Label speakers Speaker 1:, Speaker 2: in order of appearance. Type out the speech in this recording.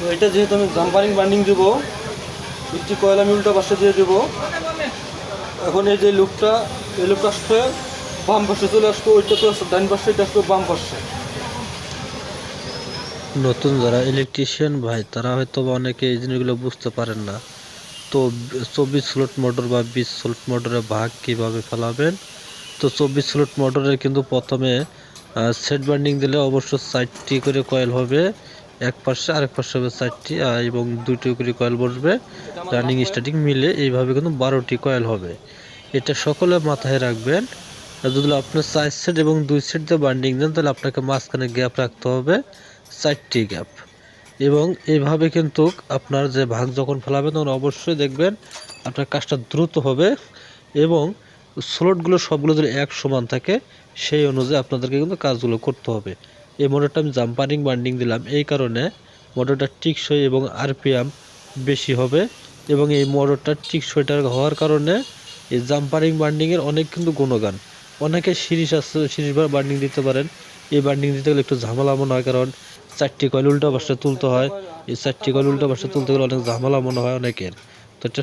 Speaker 1: তো এটা যেহেতু আমি জাম্পারিং বান্ডিং দেবো, একটি কয়েল আমি উল্টা পাশে দিয়ে দেবো। এখন এই যে লুকটা, এই লুকটা আসবে বাম পাশে চলে আসবে, ওইটা তো আসবে ডান পাশে, এটা আসবে বাম পাশে।
Speaker 2: নতুন যারা ইলেকট্রিশিয়ান ভাই তারা হয়তো বা অনেকে এই জিনিসগুলো বুঝতে পারেন না। তো 24 স্লট মোটর বা 20 স্লট মোটরের ভাগ কিভাবে ফেলাবেন। তো 24 স্লট মোটরের কিন্তু প্রথমে সেট বান্ডিং দিলে অবশ্য 4টি করে কয়েল হবে, এক পাশে আরেক পাশে হবে 4টি, এবং 2টি করে কয়েল বসবে।
Speaker 1: এটা আমার
Speaker 2: রানিং
Speaker 1: লাগবে।
Speaker 2: স্টার্টিং মিলে এইভাবে কিন্তু 12টি কয়েল হবে। এটা সকলে মাথায় রাখবেন। আর যদি আপনি 4 সেট এবং 2 সেট দিয়ে বান্ডিং দেন তাহলে আপনাকে মাঝখানে গ্যাপ রাখতে হবে, 4টি গ্যাপ। এবং এইভাবে কিন্তু আপনার যে ভাগ যখন ফেলাবেন তখন অবশ্যই দেখবেন আপনার কাজটা দ্রুত হবে, এবং স্লটগুলো সবগুলো যদি এক সমান থাকে সেই অনুযায়ী আপনাদেরকে কিন্তু কাজগুলো করতে হবে। এই মোটরটা আমি জাম্পারিং বান্ডিং দিলাম এই কারণে মোটরটা টিকসই এবং আরপিএম বেশি হবে, এবং এই মোটরটা টিকসইটার হওয়ার কারণে এই জাম্পারিং বান্ডিংয়ের অনেক কিন্তু গুণগান। অনেকে সিরিজ আছে, সিরিজ বান্ডিং দিতে পারেন। এই বান্ডিং দিতে গেলে একটু ঝামেলা মনে হয়, কারণ 4টি কয়েল উল্টা পাশে তুলতে হয়। এই 4টি কয়েল উল্টা পাশে তুলতে গেলে অনেক ঝামেলা মনে হয় অনেকের। তো এটা